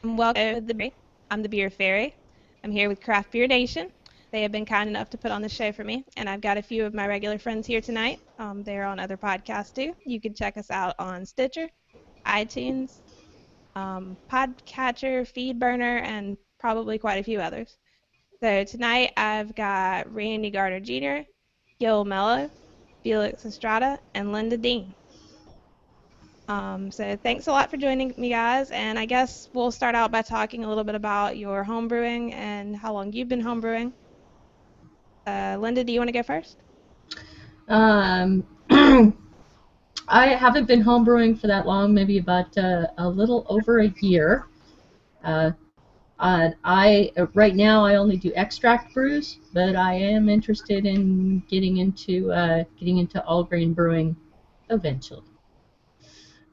Welcome to the Brewery. I'm the Beer Fairy. I'm here with Craft Beer Nation. They have been kind enough to put on the show for me, and I've got a few of my regular friends here tonight. They're on other podcasts too. You can check us out on Stitcher, iTunes, Podcatcher, Feedburner, and probably quite a few others. So tonight I've got Randy Gardner Jr., Gil Mello, Felix Estrada, and Linda Dean. So thanks a lot for joining me, guys, and I guess we'll start out by talking a little bit about your home brewing and how long you've been home brewing. Linda, do you want to go first? Um, I haven't been homebrewing for that long, maybe about a little over a year. Right now I only do extract brews, but I am interested in getting into all grain brewing eventually.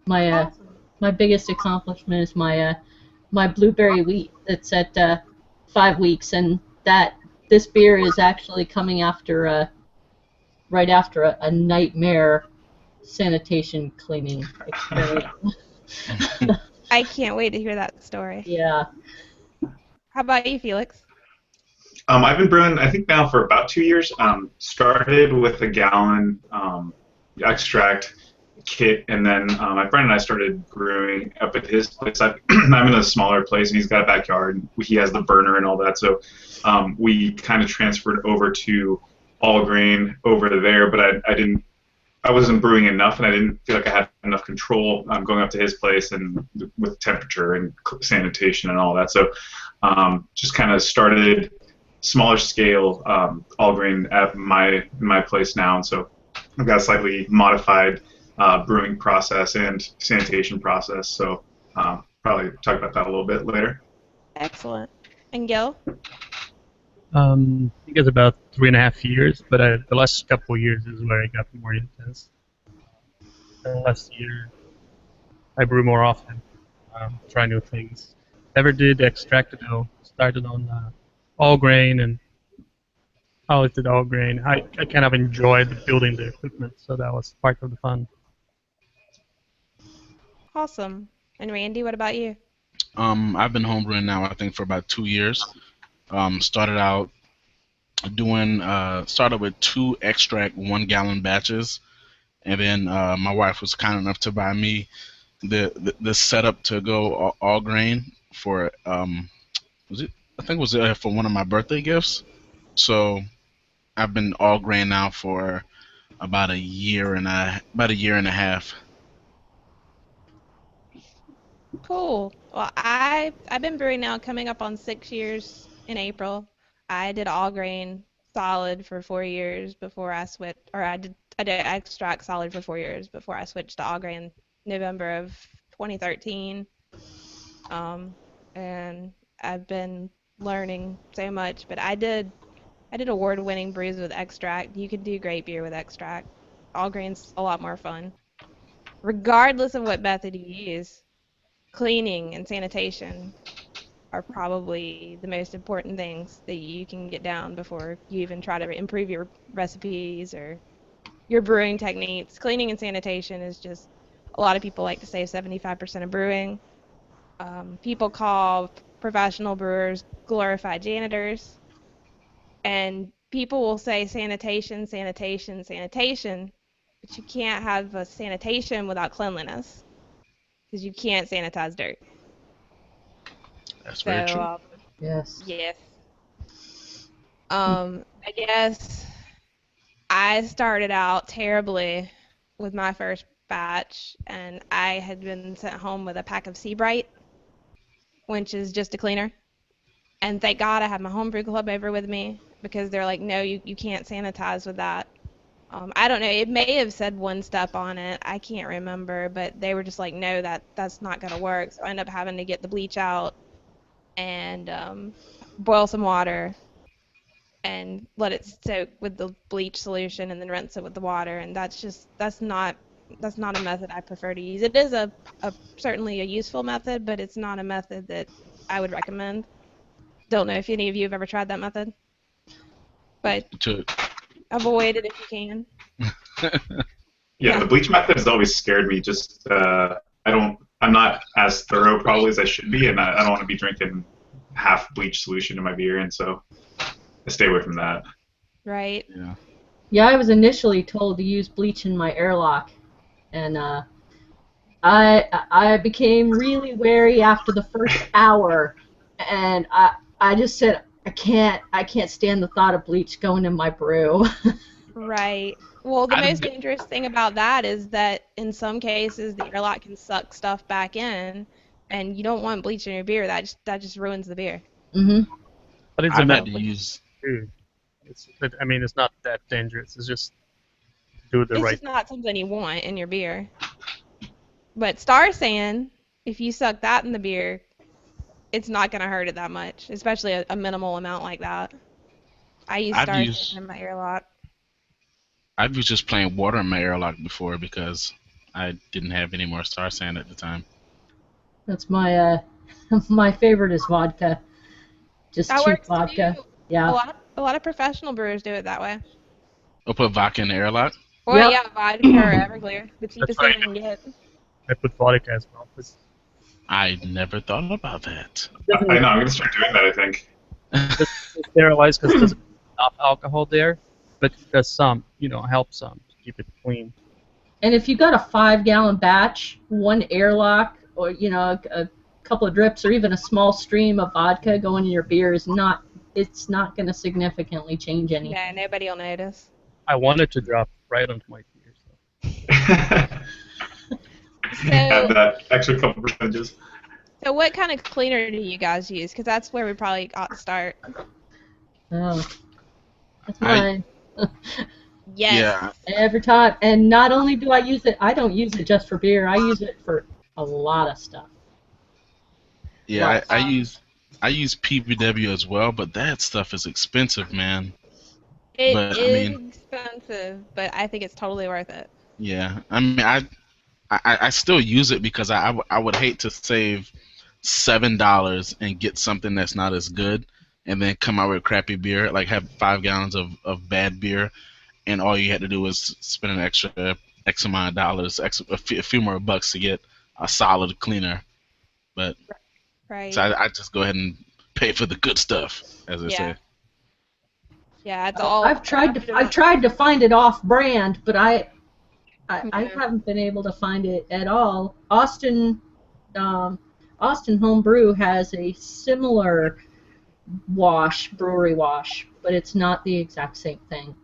My biggest accomplishment is my blueberry wheat that's at 5 weeks, and this beer is actually coming after right after a nightmare sanitation cleaning experience. I can't wait to hear that story. Yeah. How about you, Felix? I've been brewing, I think now for about 2 years. Started with a gallon extract kit, and then my friend and I started brewing up at his place. I'm in a smaller place, and he's got a backyard. And he has the burner and all that, so we kind of transferred over to all grain over there. But I wasn't brewing enough, and I didn't feel like I had enough control going up to his place and with temperature and sanitation and all that. So just kind of started smaller scale all grain at my place now, and so I've got a slightly modified brewing process and sanitation process. So probably talk about that a little bit later. Excellent. And Gil? I think it's about 3.5 years, but the last couple of years is where it got more intense. Last year, I brew more often, try new things. Never did extract though. Started on all grain, and I always did all grain. I kind of enjoyed building the equipment, so that was part of the fun. Awesome. And Randy, what about you? I've been homebrewing now, I think, for about 2 years. Started out started with 2 extract 1-gallon batches, and then my wife was kind enough to buy me the setup to go all grain for I think it was for one of my birthday gifts. So I've been all grain now for about a year and a half. Cool. Well, I've been brewing now coming up on 6 years in April. I did all grain solid for 4 years before I switched, or I did extract solid for 4 years before I switched to all grain November of 2013. And I've been learning so much, but I did award-winning brews with extract. You can do great beer with extract. All grain's a lot more fun, regardless of what method you use. Cleaning and sanitation are probably the most important things that you can get down before you even try to improve your recipes or your brewing techniques. Cleaning and sanitation is just, a lot of people like to say 75% of brewing. People call professional brewers glorified janitors, and people will say sanitation, sanitation, sanitation, but you can't have a sanitation without cleanliness, because you can't sanitize dirt. That's very true. Yes. Yes. I guess I started out terribly with my first batch, and I had been sent home with a pack of Seabright, which is just a cleaner. And thank God I had my homebrew club over with me, because they're like, no, you can't sanitize with that. I don't know, it may have said one step on it, I can't remember, but they were just like, no, that's not going to work. So I ended up having to get the bleach out and boil some water and let it soak with the bleach solution and then rinse it with the water, and that's not a method I prefer to use. It is a certainly a useful method, but it's not a method that I would recommend. Don't know if any of you have ever tried that method, but avoid it if you can. Yeah, the bleach method has always scared me. Just I don't I'm not as thorough probably as I should be, and I don't want to be drinking half bleach solution in my beer, and so I stay away from that. Right. Yeah. Yeah, I was initially told to use bleach in my airlock, and I became really wary after the first hour, and I just said I can't stand the thought of bleach going in my brew. Right. Well, the most I've dangerous thing about that is that in some cases the airlock can suck stuff back in, and you don't want bleach in your beer. That just ruins the beer. hmm But it's a I've had to metal use. too. I mean, it's not that dangerous. It's just do the It's right. just not something you want in your beer. But Star San, if you suck that in the beer, it's not gonna hurt it that much, especially a minimal amount like that. I use I've Star San used. in my airlock. I've used just plain water in my airlock before because I didn't have any more Star Sand at the time. That's my my favorite is vodka, just That cheap works vodka. too. A Yeah. lot of professional brewers do it that way. I'll put vodka in the airlock. Or Yep. yeah, vodka or Everclear, the That's cheapest thing right. you can get. I put vodka as well. But I never thought about that. it doesn't I know. I'm gonna start doing that. I think. sterilize because there's enough alcohol there, but it does some, help some to keep it clean. And if you got a 5-gallon batch, one airlock, or a couple of drips, or even a small stream of vodka going in your beer it's not going to significantly change anything. Yeah, nobody will notice. I wanted to drop right onto my beer. So. Add So, that extra couple percentages. so what kind of cleaner do you guys use? Because that's where we probably got to start. Oh, that's I- mine. Yes. Yeah, Every time. And not only do I use it, I don't use it just for beer. I use it for a lot of stuff. yeah. Lots. I use PBW as well, but that stuff is expensive, man. It But I is mean, expensive, but I think it's totally worth it. yeah. I mean, I still use it because I would hate to save $7 and get something that's not as good, and then come out with crappy beer, like have 5 gallons of bad beer, and all you had to do was spend an extra X amount of dollars, a few more bucks to get a solid cleaner. But Right. so I just go ahead and pay for the good stuff, as they Yeah. say. Yeah, it's all. I've tried to find it off brand, but I haven't been able to find it at all. Austin Homebrew has a similar brewery wash, but it's not the exact same thing.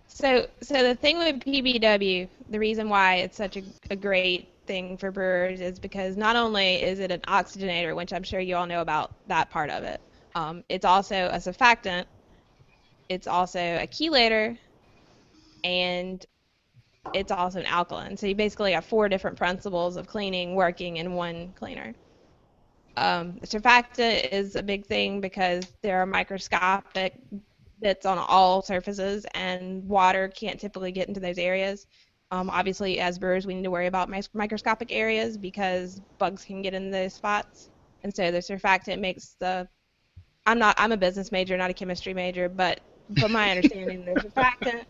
So the thing with PBW, the reason why it's such a great thing for brewers is because not only is it an oxygenator, which I'm sure you all know about that part of it, it's also a surfactant, it's also a chelator, and it's also an alkaline. So you basically have 4 different principles of cleaning working in one cleaner. Surfactant is a big thing because there are microscopic bits on all surfaces, and water can't typically get into those areas. Obviously, as brewers, we need to worry about microscopic areas because bugs can get in those spots. And so the surfactant makes I'm a business major, not a chemistry major, but from my understanding, the surfactant,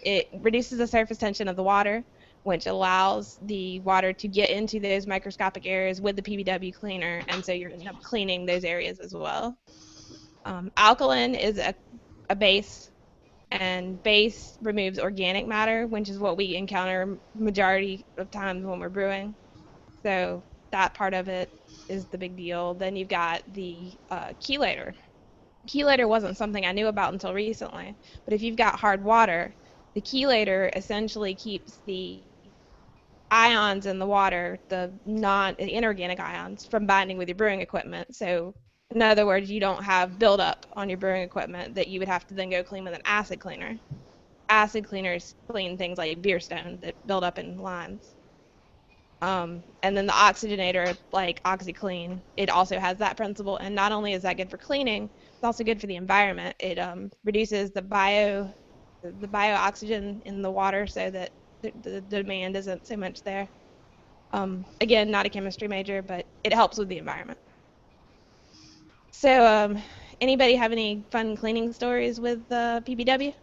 it reduces the surface tension of the water, which allows the water to get into those microscopic areas with the PBW cleaner, and so you're end up cleaning those areas as well. Alkaline is a base, and base removes organic matter, which is what we encounter majority of times when we're brewing. So that part of it is the big deal. Then you've got the chelator. Chelator wasn't something I knew about until recently, but if you've got hard water, the chelator essentially keeps the ions in the water, the inorganic ions, from binding with your brewing equipment. So in other words, you don't have buildup on your brewing equipment that you would have to then go clean with an acid cleaner. Acid cleaners clean things like beer stone that build up in lines. And then the oxygenator, like OxyClean, it also has that principle. And not only is that good for cleaning, it's also good for the environment. It reduces the bio-oxygen in the water so that the demand isn't so much there. Again, not a chemistry major, but it helps with the environment. So, anybody have any fun cleaning stories with PBW?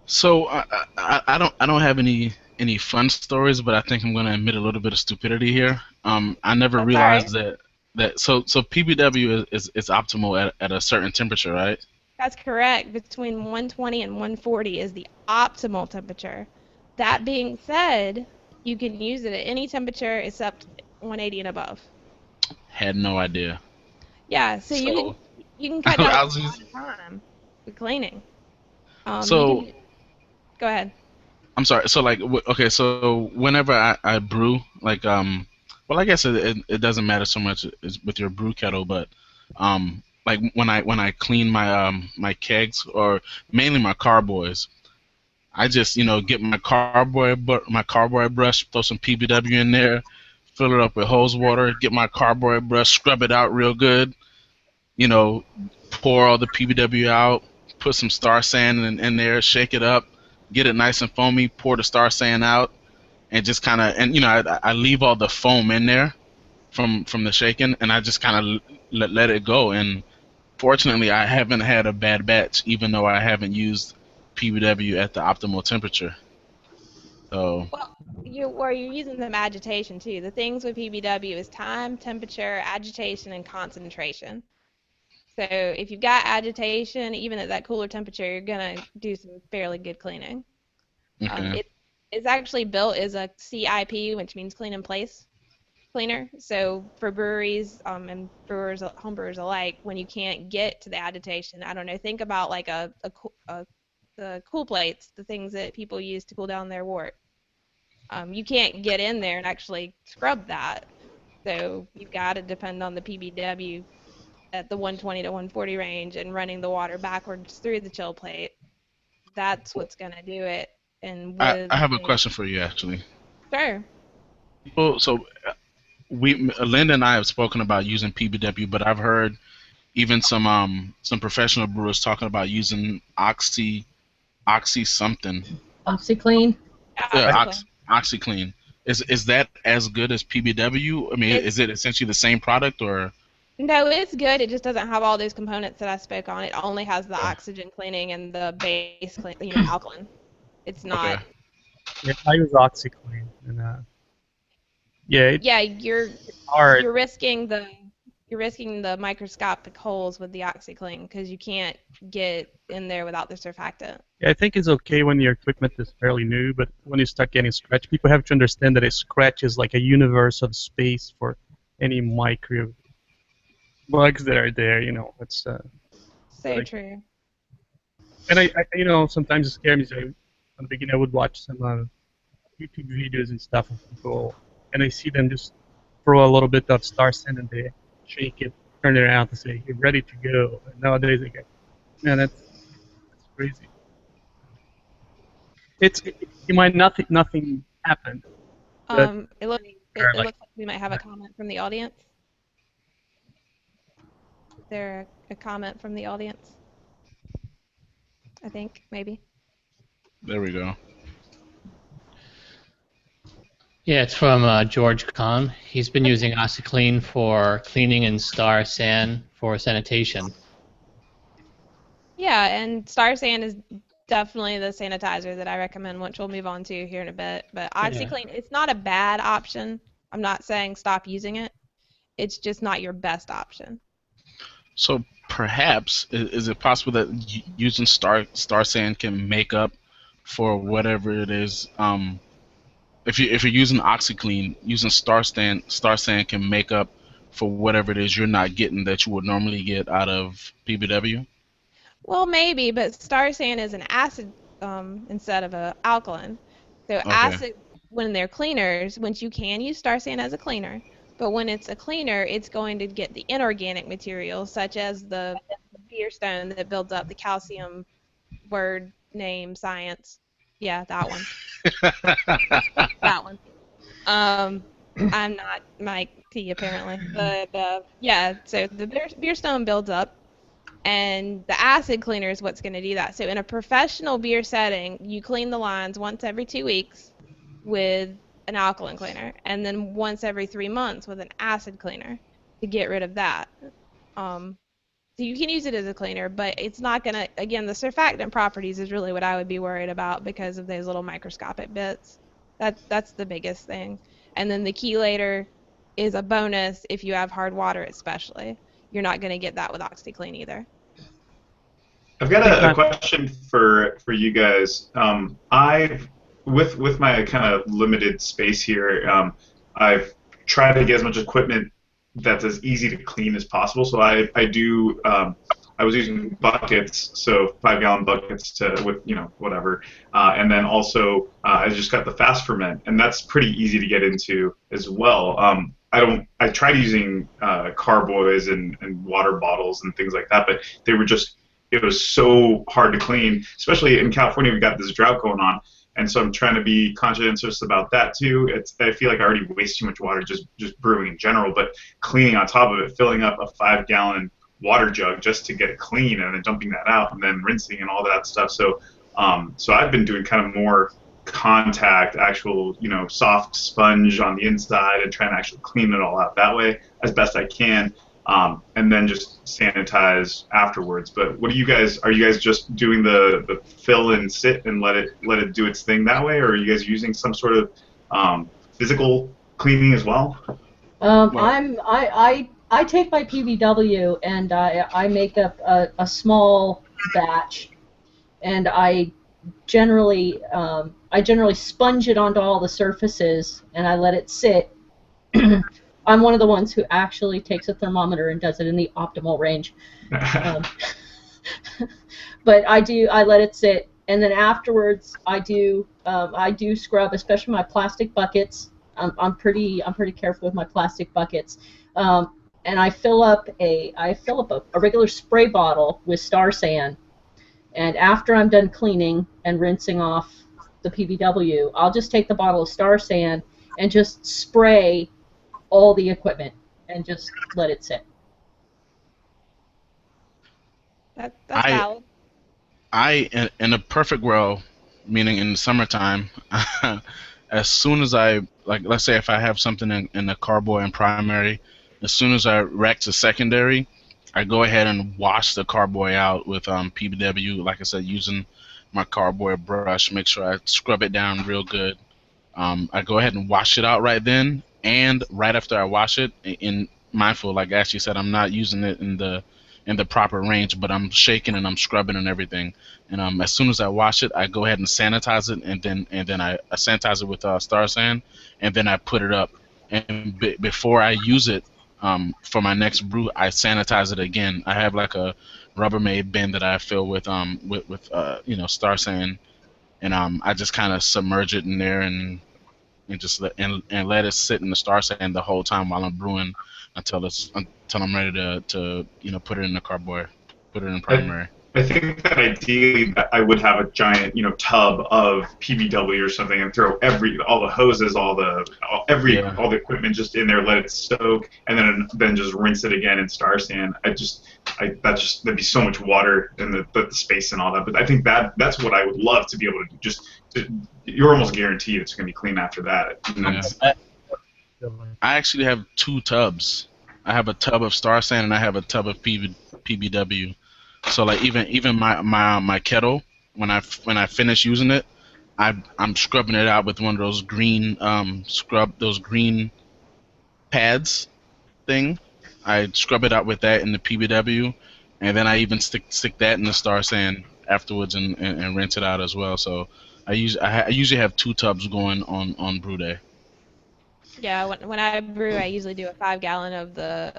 So I don't have any any fun stories, but I think I'm going to admit a little bit of stupidity here. I never That's all right. realized that PBW is optimal at a certain temperature, right? That's correct. Between 120 and 140 is the optimal temperature. That being said, you can use it at any temperature except 180 and above. Had no idea. Yeah, so So you can cut down I a was lot just, of time with cleaning. You so can go ahead. I'm sorry. So like, okay. So whenever I brew, like, well, I guess it doesn't matter so much with your brew kettle, but like when I clean my kegs or mainly my carboys, I just get my carboy brush, throw some PBW in there, fill it up with hose water, get my carboy brush, scrub it out real good, you know, pour all the PBW out, put some star sand in there, shake it up, get it nice and foamy, pour the star sand out, and just kind of, and I leave all the foam in there from the shaking, and I just kind of let it go. And fortunately, I haven't had a bad batch, even though I haven't used PBW at the optimal temperature. So Well, you're using them agitation too. The things with PBW is time, temperature, agitation, and concentration. So if you've got agitation, even at that cooler temperature, you're gonna do some fairly good cleaning. okay, It is actually built as a CIP, which means clean in place cleaner. So for breweries and brewers, home brewers alike, when you can't get to the agitation, I don't know, think about like the cool plates, the things that people use to cool down their wort. You can't get in there and actually scrub that. So you've got to depend on the PBW at the 120 to 140 range and running the water backwards through the chill plate. That's what's going to do it. And I with have a a question for you actually. sure. So Linda and I have spoken about using PBW, but I've heard even some professional brewers talking about using oxy something. OxyClean. Yeah, Oxyclean. OxyClean. Is that as good as PBW? I mean, It's is it essentially the same product or? no, it's good. It just doesn't have all those components that I spoke on. It only has the Okay. oxygen cleaning and the base clean, alkaline. It's Okay. not. Yeah, I use OxyClean, and yeah, Yeah, it's hard. you're risking the you're risking the microscopic holes with the OxyClean because you can't get in there without the surfactant. Yeah, I think it's okay when your equipment is fairly new, but when you start getting scratch, people have to understand that a scratch is like a universe of space for any micro bugs that are there. It's So like, true. and sometimes it scares me. So in the beginning, I would watch some YouTube videos and stuff of people, and I see them just throw a little bit of star sand and they shake it, turn it around to say you're ready to go. And nowadays, I go, man, that's crazy. You might nothing happen, but It like looks like we might have a comment from the audience. Is there a comment from the audience? I think maybe. There we go. Yeah, it's from George Kahn. He's been using OxyClean for cleaning and Star San for sanitation. Yeah, and Star Sand is definitely the sanitizer that I recommend, which we'll move on to here in a bit. But Yeah. OxyClean, it's not a bad option. I'm not saying stop using it. It's just not your best option. So perhaps is it possible that using star sand can make up for whatever it is? If you're using OxyClean, using star sand can make up for whatever it is you're not getting that you would normally get out of PBW. Well, maybe, but Star Sand is an acid instead of a alkaline. So Okay. acid, when they're cleaners, once you can use Star Sand as a cleaner, but when it's a cleaner, it's going to get the inorganic materials such as the beer stone that builds up the calcium word name science. Yeah, that one. That one. Um, I'm not Mike T apparently, but yeah. So the beer stone builds up, and the acid cleaner is what's going to do that. So in a professional beer setting, you clean the lines once every 2 weeks with an alkaline cleaner, and then once every 3 months with an acid cleaner to get rid of that. Um, so you can use it as a cleaner, but it's not going to, again, the surfactant properties is really what I would be worried about because of those little microscopic bits That's the biggest thing. And then the chelator is a bonus if you have hard water, especially. You're not going to get that with OxyClean either. I've got think a that question for you guys. I've with my kind of limited space here, I've tried to get as much equipment that's as easy to clean as possible. So I do I was using buckets, so 5 gallon buckets to with whatever, and then also I just got the fast ferment, and that's pretty easy to get into as well. I tried using carboys and water bottles and things like that, but they were just it was so hard to clean, especially in California. We got this drought going on, and so I'm trying to be conscientious about that too. I feel like I already waste too much water just brewing in general, but cleaning on top of it, filling up a 5 gallon water jug just to get it clean, and then dumping that out, and then rinsing and all that stuff. So I've been doing kind of more contact, actual soft sponge on the inside, and trying to actually clean it all out that way as best I can. And then just sanitize afterwards. But what do you guys? Are you guys just doing the fill and sit and let it do its thing that way, or are you guys using some sort of physical cleaning as well? Well, I take my PBW and I make up a small batch, and I generally sponge it onto all the surfaces, and I let it sit. I'm one of the ones who actually takes a thermometer and does it in the optimal range. But I let it sit, and then afterwards I do scrub, especially my plastic buckets. I'm pretty careful with my plastic buckets, and I fill up a regular spray bottle with Star San, and after I'm done cleaning and rinsing off the PBW, I'll just take the bottle of Star San and just spray all the equipment and just let it sit. That's I valid. in a perfect world, meaning in the summertime, as soon as I let's say if I have something in the carboy and primary, as soon as I wreck to secondary, I go ahead and wash the carboy out with PBW. Like I said, using my carboy brush, make sure I scrub it down real good. I go ahead and wash it out right then, and right after I wash it, in mindful, like Ashley said, I'm not using it in the proper range, but I'm shaking and I'm scrubbing and everything. And as soon as I wash it, I go ahead and sanitize it, and then I sanitize it with Star San, and then I put it up. And before I use it for my next brew, I sanitize it again. I have like a Rubbermaid bin that I fill with Star San, and I just kind of submerge it in there and just let it sit in the Star Sand the whole time while I'm brewing until I'm ready to put it in the carboy, put it in primary. I think that ideally that I would have a giant, tub of PBW or something and throw all the hoses, all the equipment just in there, let it soak, and then just rinse it again in Star Sand. That'd be so much water and the space and all that. But I think that's what I would love to be able to do. You're almost guaranteed it's going to be clean after that. Yeah. I actually have 2 tubs. I have a tub of Star Sand and I have a tub of PBW. So like even my kettle, when I finish using it, I'm scrubbing it out with one of those green green pads thing. I scrub it out with that in the PBW, and then I even stick that in the Star Sand afterwards and rinse it out as well. So I usually have 2 tubs going on brew day. Yeah, when I brew, I usually do a 5 gallon of the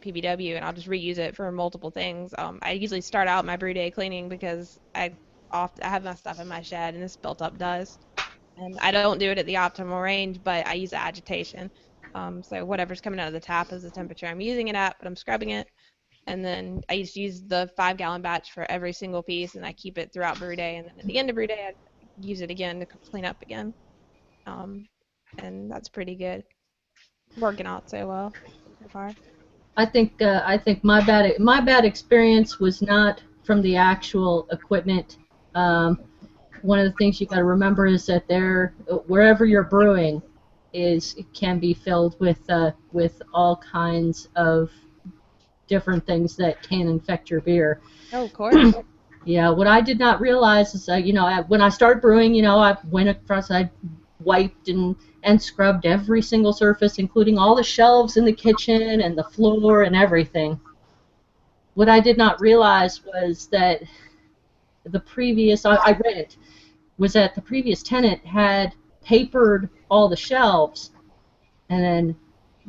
PBW, and I'll just reuse it for multiple things. I usually start out my brew day cleaning because I have my stuff in my shed and it's built up dust, and I don't do it at the optimal range, but I use the agitation. So whatever's coming out of the tap is the temperature I'm using it at, but I'm scrubbing it, and then I just use the 5 gallon batch for every single piece, and I keep it throughout brew day, and then at the end of brew day, I use it again to clean up again. And that's pretty good. Working out so well so far. I think my bad experience was not from the actual equipment. One of the things you got to remember is that wherever you're brewing can be filled with all kinds of different things that can infect your beer. Oh, of course. Yeah, what I did not realize is when I started brewing, I went across, I wiped and scrubbed every single surface, including all the shelves in the kitchen and the floor and everything. What I did not realize was that the previous, I read it, was that the previous tenant had papered all the shelves, and then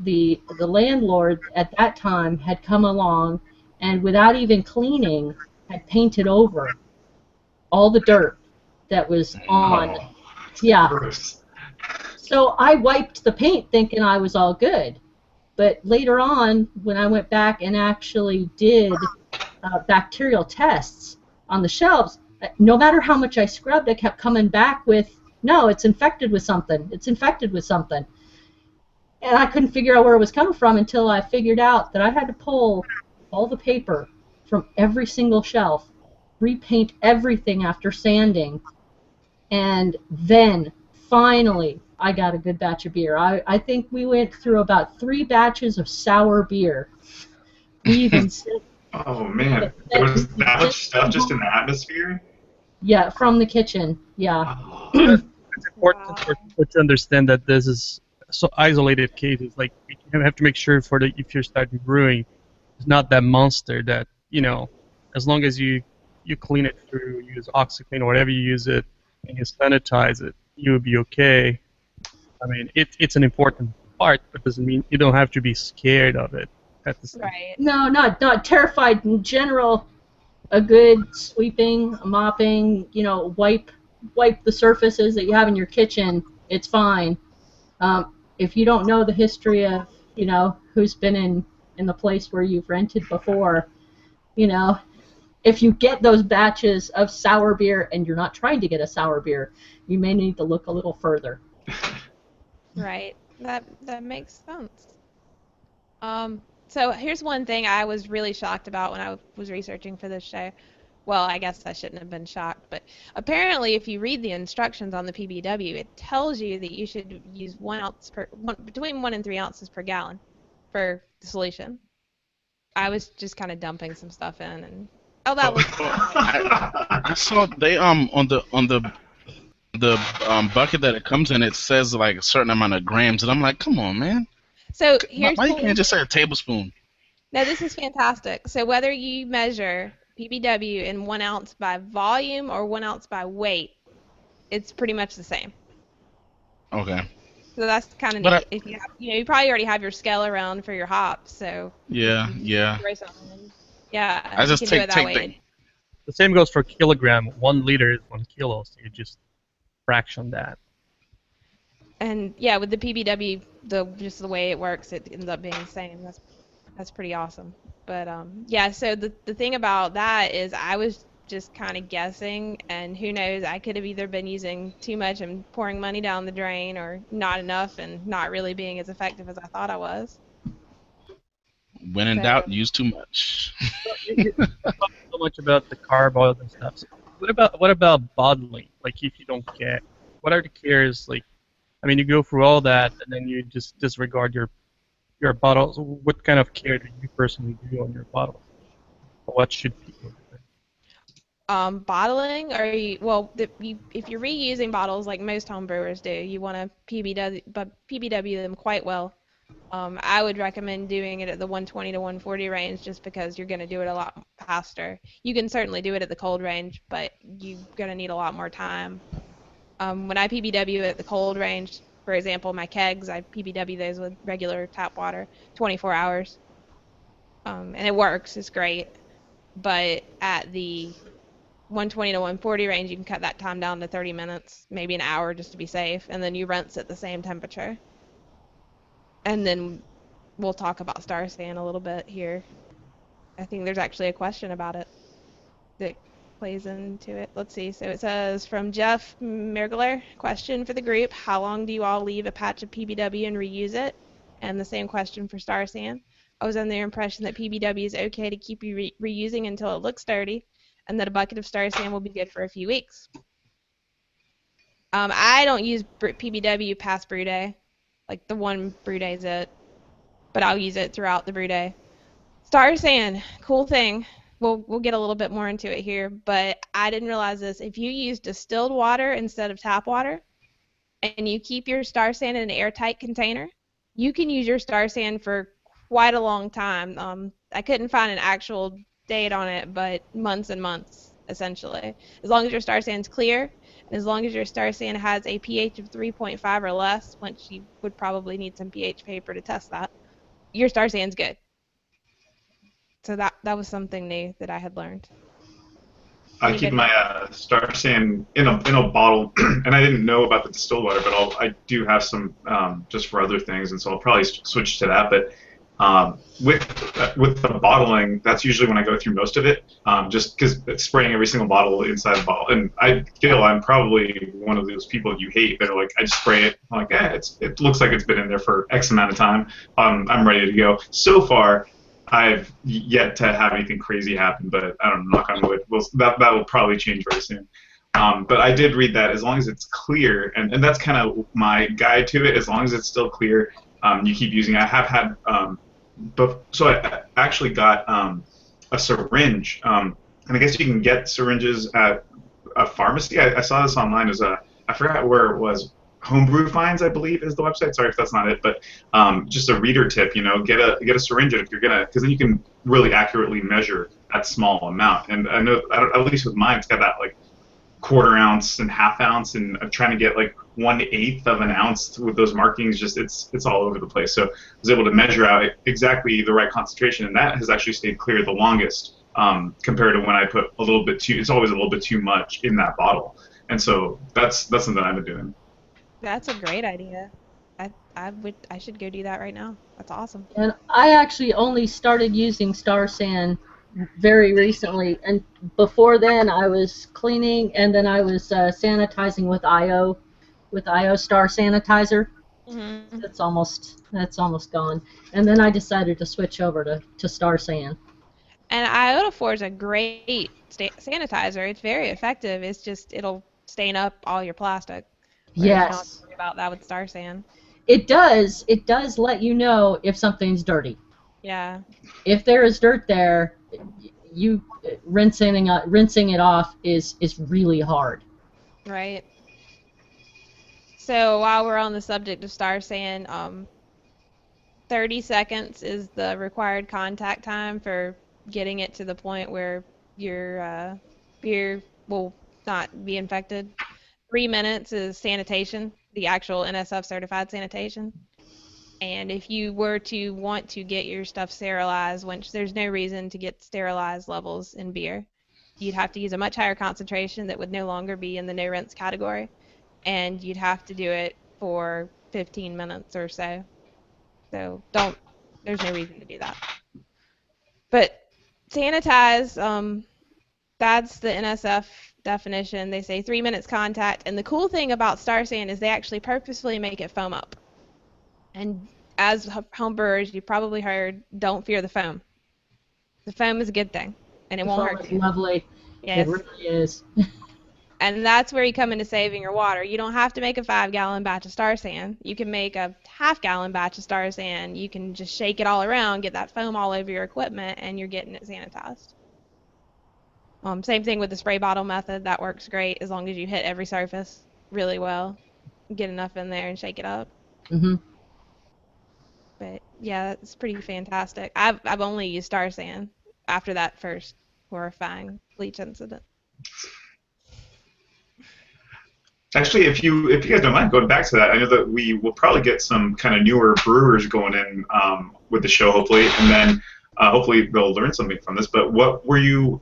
the landlord at that time had come along and without even cleaning had painted over all the dirt that was on. Oh, Yeah. gross. So I wiped the paint thinking I was all good. But later on, when I went back and actually did bacterial tests on the shelves, no matter how much I scrubbed, I kept coming back with, no, it's infected with something. It's infected with something. And I couldn't figure out where it was coming from until I figured out that I had to pull all the paper from every single shelf, repaint everything after sanding, and then finally I got a good batch of beer. I think we went through about 3 batches of sour beer. We even sent, Oh man, there was that much stuff just in the atmosphere. yeah, from the kitchen, yeah. Oh, It's important for people to understand that this is so isolated cases. Like you have to make sure for the if you're starting brewing, it's not that monster that as long as you clean it through, use OxyClean or whatever you use it, and you sanitize it, you'll be okay. I mean, it's an important part, but doesn't mean you don't have to be scared of it at the same. Right. No, not terrified in general. A good sweeping, mopping, wipe the surfaces that you have in your kitchen. It's fine. If you don't know the history of, who's been in the place where you've rented before, if you get those batches of sour beer and you're not trying to get a sour beer, you may need to look a little further. Right. That makes sense. So here's one thing I was really shocked about when I was researching for this show. Well, I guess I shouldn't have been shocked, but apparently if you read the instructions on the PBW, it tells you that you should use between 1 and 3 ounces per gallon for the solution. I was just kind of dumping some stuff in, and that looks good. I saw they on the bucket that it comes in, it says like a certain amount of grams, and I'm like, come on, man. So Why, here's why you the can't just say a tablespoon? Now this is fantastic. So whether you measure PBW in 1 ounce by volume or 1 ounce by weight, it's pretty much the same. Okay. So that's kind of But neat. If you have, you probably already have your scale around for your hops, so yeah. throw some in. Yeah, I just you can do it that take way. The same goes for kilogram. 1 liter is 1 kilo, so you just fraction that. And yeah, with the PBW, just the way it works, it ends up being the same. That's pretty awesome. But yeah, so the thing about that is I was just kind of guessing, and who knows, I could have either been using too much and pouring money down the drain, or not enough and not really being as effective as I thought I was. When in So doubt, use too much. You talk so much about the carb oils and stuff. So what about bottling? Like if you don't care, what are the cares? Like, I mean, you go through all that and then you just disregard your bottles. What kind of care do you personally do on your bottles? What should people do? bottling, or if you're reusing bottles like most home brewers do, you want to PBW them quite well. I would recommend doing it at the 120 to 140 range just because you're going to do it a lot faster. You can certainly do it at the cold range, but you're going to need a lot more time. When I PBW at the cold range, for example, my kegs, I PBW those with regular tap water, 24 hours. And it works, it's great. But at the 120 to 140 range, you can cut that time down to 30 minutes, maybe an hour just to be safe, and then you rinse at the same temperature. And then we'll talk about Star San a little bit here. I think there's actually a question about it that plays into it. Let's see. So it says from Jeff Mergler, question for the group: how long do you all leave a patch of PBW and reuse it? And the same question for Star San. I was under the impression that PBW is okay to keep reusing until it looks dirty, and that a bucket of Star San will be good for a few weeks. I don't use PBW past brew day. Like the one brew day is it, but I'll use it throughout the brew day. Star San, cool thing. We'll get a little bit more into it here, but I didn't realize this. If you use distilled water instead of tap water, and you keep your Star San in an airtight container, you can use your Star San for quite a long time. I couldn't find an actual date on it, but months and months, essentially. As long as your Star San's clear, and as long as your Star San has a pH of 3.5 or less, which you would probably need some pH paper to test that, your Star San's good. So that was something new that I had learned. I keep my Star San in a bottle, and I didn't know about the distilled water, but I do have some just for other things, and so I'll probably switch to that. But with the bottling, that's usually when I go through most of it, just because it's spraying every single bottle inside the bottle, and I feel I'm probably one of those people you hate that are like, I just spray it, I'm like, it looks like it's been in there for X amount of time, I'm ready to go. So far, I've yet to have anything crazy happen, but I don't know, knock on wood. That will probably change very soon. But I did read that as long as it's clear, and that's kind of my guide to it. As long as it's still clear, you keep using it. I have had, so I actually got a syringe, and I guess you can get syringes at a pharmacy. I saw this online. I forgot where it was. Homebrew Finds, I believe, is the website. Sorry if that's not it, but just a reader tip. Get a syringe if you're gonna, because then you can really accurately measure that small amount. And I know, at least with mine, it's got that like quarter ounce and half ounce, and I'm trying to get like 1/8 of an ounce with those markings. Just it's all over the place. So I was able to measure out exactly the right concentration, and that has actually stayed clear the longest compared to when I put a little bit too. It's always a little bit too much in that bottle, and so that's something I've been doing. That's a great idea. I should go do that right now. That's awesome. And I actually only started using Star San very recently, and before then I was cleaning, and then I was sanitizing with IO Star Sanitizer. Mm-hmm. That's almost gone, and then I decided to switch over to Star San. And iodophor is a great sanitizer. It's very effective. It's just it'll stain up all your plastic. Whereas you don't have to worry about that with Star San. It does let you know if something's dirty. Yeah. If there is dirt there, you rinsing it off is really hard. Right. So while we're on the subject of Star San, 30 seconds is the required contact time for getting it to the point where your beer will not be infected. 3 minutes is sanitation, the actual NSF certified sanitation. And if you were to want to get your stuff sterilized, which there's no reason to get sterilized levels in beer, you'd have to use a much higher concentration that would no longer be in the no rinse category. And you'd have to do it for 15 minutes or so. So there's no reason to do that. But sanitize, that's the NSF definition. They say 3 minutes contact, and the cool thing about Star San is they actually purposefully make it foam up. And as homebrewers, you probably heard, don't fear the foam. The foam is a good thing, and it won't hurt you. Lovely. Yes. It really is. And that's where you come into saving your water. You don't have to make a 5-gallon batch of Star San. You can make a half-gallon batch of Star San. You can just shake it all around, get that foam all over your equipment, and you're getting it sanitized. Same thing with the spray bottle method. That works great as long as you hit every surface really well. Get enough in there and shake it up. Mm-hmm. But yeah, it's pretty fantastic. I've only used Star San after that first horrifying bleach incident. Actually, if you guys don't mind going back to that, I know that we will probably get some kind of newer brewers going in with the show, hopefully, and then hopefully they'll learn something from this. But what were you?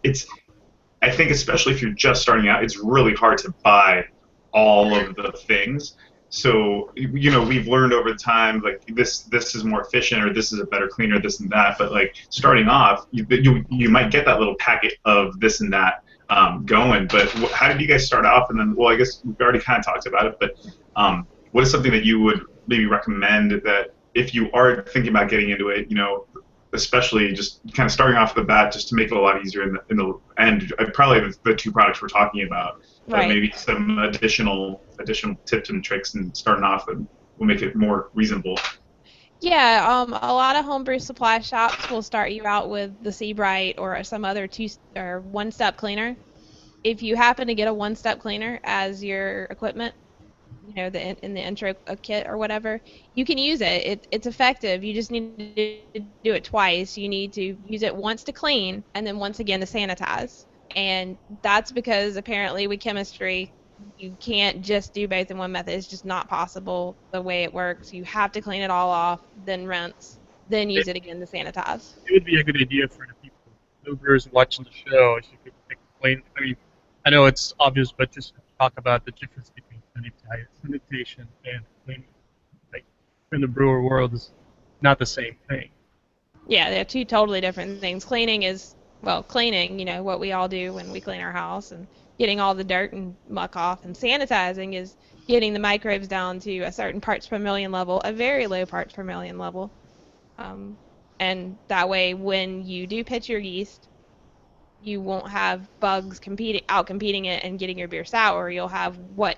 I think especially if you're just starting out, it's really hard to buy all of the things. So we've learned over time like this is more efficient, or this is a better cleaner, this and that. But like starting off, you might get that little packet of this and that going. But how did you guys start off? And then, well, I guess we've already kind of talked about it. But what is something that you would maybe recommend that if you are thinking about getting into it, especially just kind of starting off the bat, just to make it a lot easier in the end? Probably the two products we're talking about. But Right. maybe some additional tips and tricks and starting off will make it more reasonable. Yeah, a lot of homebrew supply shops will start you out with the Seabright or some other one-step cleaner. If you happen to get a one-step cleaner as your equipment, in the intro kit or whatever, you can use it. It's effective. You just need to do it twice. You need to use it once to clean and then once again to sanitize. And that's because apparently with chemistry, you can't just do both in one method. It's just not possible the way it works. You have to clean it all off, then rinse, then use it again to sanitize. It would be a good idea for the people, the viewers watching the show, if you could explain. I mean, I know it's obvious, but just talk about the difference between sanitation and cleaning. Like, in the brewer world, is not the same thing. Yeah, they're two totally different things. Cleaning is, well, cleaning, what we all do when we clean our house and getting all the dirt and muck off. And sanitizing is getting the microbes down to a certain parts per million level, a very low parts per million level. And that way, when you do pitch your yeast, you won't have bugs outcompeting it and getting your beer sour. You'll have what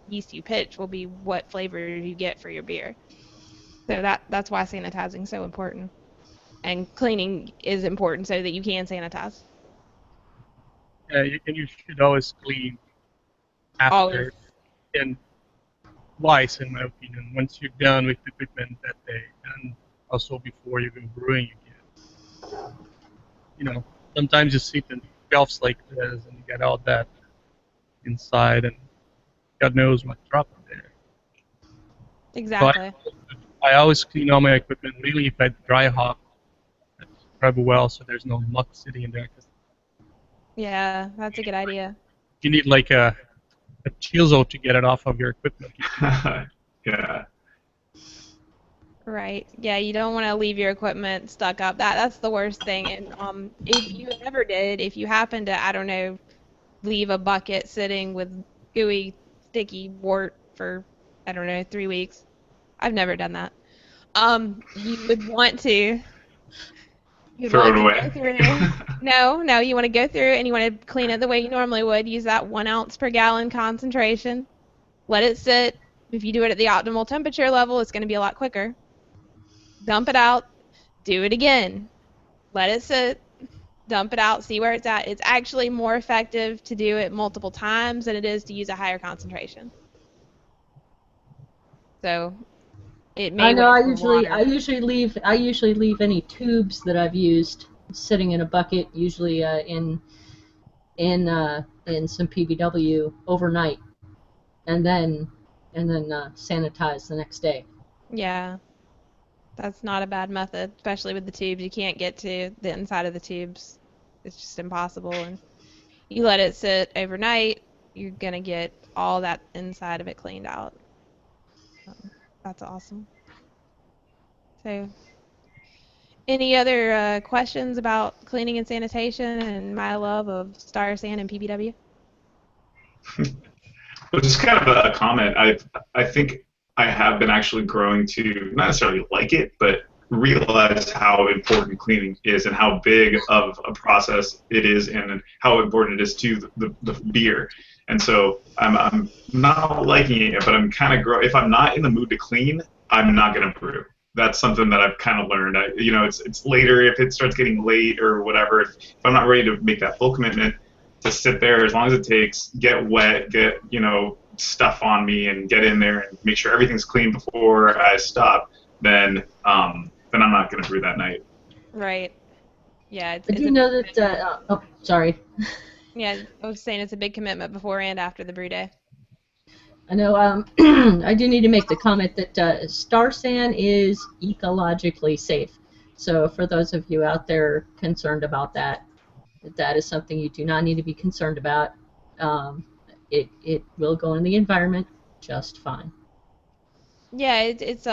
yeast you pitch will be what flavor you get for your beer. So that's why sanitizing is so important. And cleaning is important so that you can sanitize. Yeah, and you should always clean Always. after, and twice, in my opinion. Once you're done with the equipment that day, and also before you go brewing again. Sometimes you sit in shelves like this, and you get all that inside, and God knows what dropped there. Exactly. So I always clean all my equipment. Really, if I dry hop, I scrub well so there's no muck sitting in there. 'Cause Yeah, that's a good idea. you need like a chisel to get it off of your equipment. Yeah. Right. Yeah, you don't want to leave your equipment stuck up. That's the worst thing. And if you happen to, I don't know, leave a bucket sitting with gooey, sticky wort for, I don't know, 3 weeks. I've never done that. You would want to. You'd Throw want it to away. go through. No, you want to go through and you want to clean it the way you normally would. Use that 1 ounce per gallon concentration. Let it sit. If you do it at the optimal temperature level, it's going to be a lot quicker. Dump it out. Do it again. Let it sit. Dump it out. See where it's at. It's actually more effective to do it multiple times than it is to use a higher concentration. So it may I know. waste I more usually water. I usually leave any tubes that I've used sitting in a bucket, usually in some PBW overnight, and then sanitize the next day. Yeah. That's not a bad method, especially with the tubes. You can't get to the inside of the tubes. It's just impossible. And you let it sit overnight, you're going to get all that inside of it cleaned out. That's awesome. So, any other questions about cleaning and sanitation and my love of Star San and PBW? Well, just kind of a comment. I think I have been actually growing to not necessarily like it, but realize how important cleaning is and how big of a process it is and how important it is to the beer. And so I'm not liking it, but I'm kind of if I'm not in the mood to clean, I'm not going to brew. That's something that I've kind of learned. It's later if it starts getting late or whatever. If I'm not ready to make that full commitment, to sit there as long as it takes, get wet, get stuff on me, and get in there and make sure everything's clean before I stop, then I'm not going to brew that night. Right. Yeah. I do know that. Oh, sorry. Yeah, I was saying it's a big commitment before and after the brew day. I know. I do need to make the comment that Star San is ecologically safe. So for those of you out there concerned about that is something you do not need to be concerned about. It will go in the environment just fine. Yeah, it's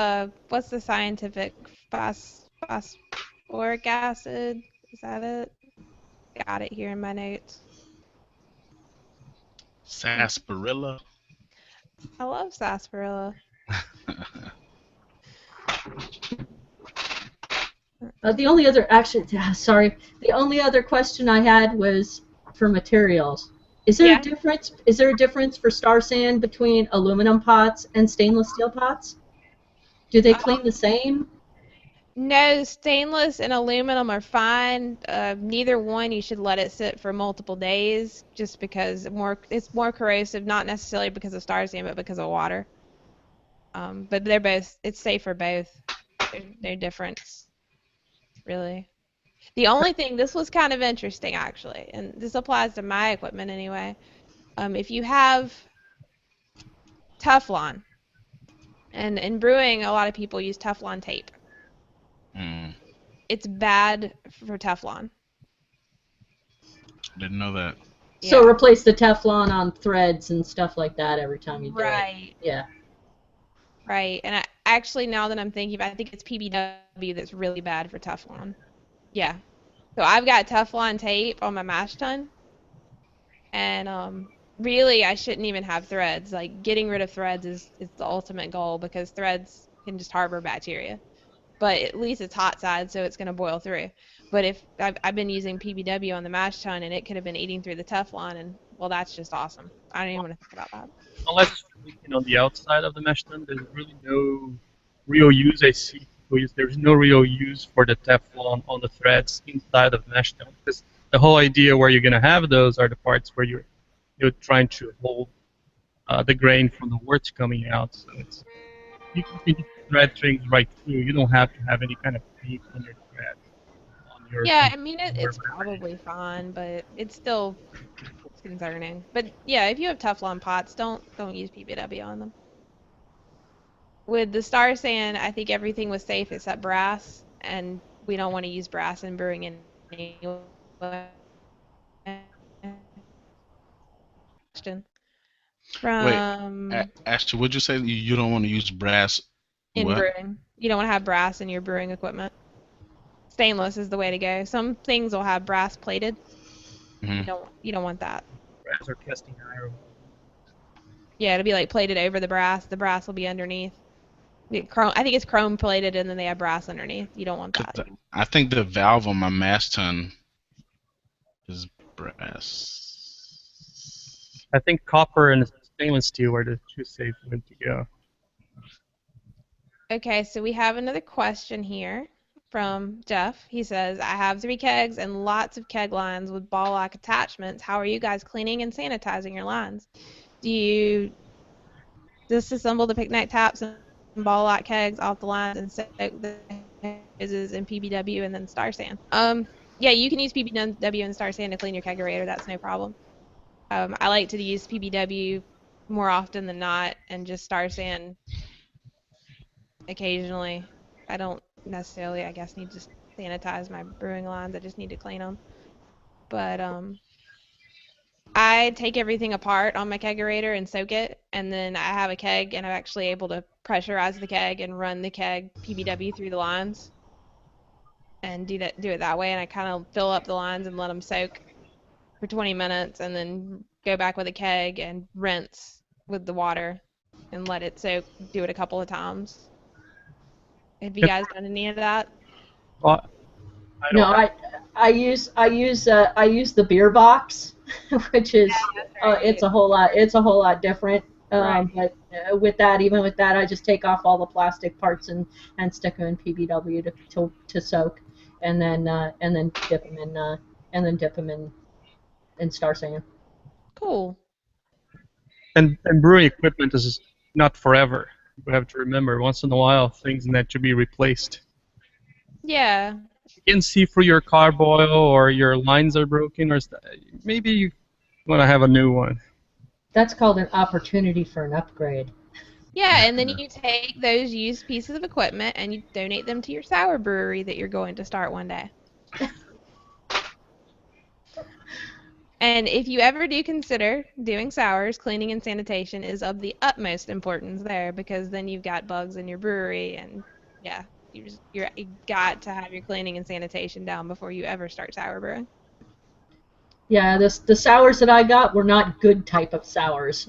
what's the scientific phosphoric acid? Is that it? Got it here in my notes. Sarsaparilla. I love sarsaparilla. The only other the only other question I had was for materials. Is there a difference? Is there a difference for Star San between aluminum pots and stainless steel pots? Do they clean the same? No, stainless and aluminum are fine. Neither one you should let it sit for multiple days, just because it's more corrosive, not necessarily because of star sand, but because of water. But it's safe for both. They're different, really. The only thing, this was kind of interesting actually, and this applies to my equipment anyway. If you have Teflon, and in brewing, a lot of people use Teflon tape. Mm, It's bad for Teflon. didn't know that. So Yeah. replace the Teflon on threads and stuff like that every time you do it. Right. Yeah. Right. And actually, now that I'm thinking about it, I think it's PBW that's really bad for Teflon. Yeah. So I've got Teflon tape on my mash tun, and really, I shouldn't even have threads. Like getting rid of threads is the ultimate goal because threads can just harbor bacteria. But at least it's hot side, so it's going to boil through. But if I've been using PBW on the mash tun, and it could have been eating through the Teflon, and well, that's just awesome. I don't even want to think about that. Unless you're leaking on the outside of the mesh tun, there's really no real use. I see people use. There's no real use for the Teflon on the threads inside of the mesh tun, because the whole idea where you're gonna have those are the parts where you're trying to hold the grain from the worts coming out. So you can just thread things right through. You don't have to have any kind of tape on your thread on your Yeah, I mean computer or it's whatever. probably fine, but it's concerning. But yeah, if you have Teflon pots, don't use PBW on them. With the Star Sand, I think everything was safe except brass, and we don't want to use brass in brewing anyway. Question Wait, from Ashton, would you say you don't want to use brass? in What? brewing. You don't want to have brass in your brewing equipment. Stainless is the way to go. Some things will have brass plated. Hmm. You don't want that. Brass or casting iron. Yeah, it'll be like plated over the brass. The brass will be underneath. I think it's chrome plated, and then they have brass underneath. You don't want that. I think the valve on my mass tun is brass. I think copper and stainless steel are the two safe ones to go. Okay, so we have another question here from Jeff. He says, I have 3 kegs and lots of keg lines with ball lock attachments. How are you guys cleaning and sanitizing your lines? Do you disassemble the picnic taps and ball lock kegs off the lines and soak the hoses in PBW and then Star Sand? Yeah, you can use PBW and Star Sand to clean your kegerator. That's no problem. I like to use PBW more often than not, and just Star Sand occasionally. I don't necessarily, I guess, need to sanitize my brewing lines. I just need to clean them. But I take everything apart on my kegerator and soak it, and then I have a keg, and I'm actually able to pressurize the keg and run the keg PBW through the lines, and do it that way. And I kind of fill up the lines and let them soak for 20 minutes, and then go back with a keg and rinse with the water, and let it soak. Do it a couple of times. Have you Yep. guys done any of that? Well, I No, don't have. I use the beer box, which is Right. it's a whole lot different. Right. But even with that, I just take off all the plastic parts and stick them in PBW to soak, and then dip them in Star Sand. Cool. And brewing equipment is not forever. You have to remember, once in a while, things need to be replaced. Yeah. You can see through your carboil, or your lines are broken, or maybe you want to have a new one. That's called an opportunity for an upgrade. Yeah, and then you take those used pieces of equipment and you donate them to your sour brewery that you're going to start one day. And if you ever do consider doing sours, cleaning and sanitation is of the utmost importance there, because then you've got bugs in your brewery, and yeah, you got to have your cleaning and sanitation down before you ever start sour brewing. Yeah, the sours that I got were not good type of sours.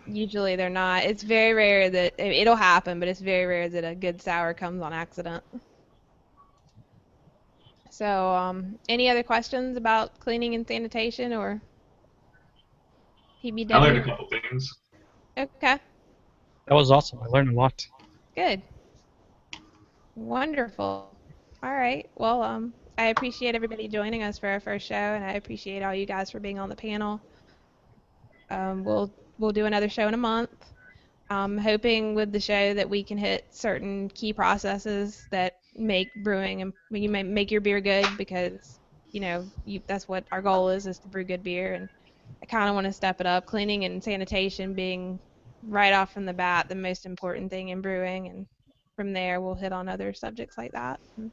Usually they're not. It's very rare that it'll happen, but it's very rare that a good sour comes on accident. So, any other questions about cleaning and sanitation or I learned a PBW? couple things. Okay, That was awesome. I learned a lot. good. Wonderful. All right. Well, I appreciate everybody joining us for our first show, and I appreciate all you guys for being on the panel. We'll do another show in a month. I'm hoping with the show that we can hit certain key processes that make brewing and you may make your beer good, because that's what our goal is to brew good beer. And I kind of want to step it up, cleaning and sanitation being right off from the bat the most important thing in brewing, and from there we'll hit on other subjects like that. And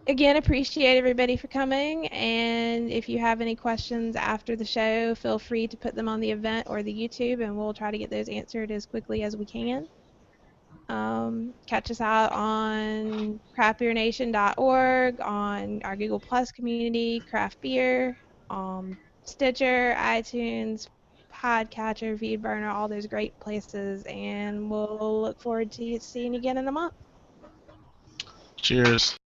again, appreciate everybody for coming, and if you have any questions after the show, feel free to put them on the event or the YouTube, and we'll try to get those answered as quickly as we can. Catch us out on craftbeernation.org, on our Google Plus community, Craft Beer, Stitcher, iTunes, Podcatcher, Feedburner, all those great places, and we'll look forward to seeing you again in a month. Cheers.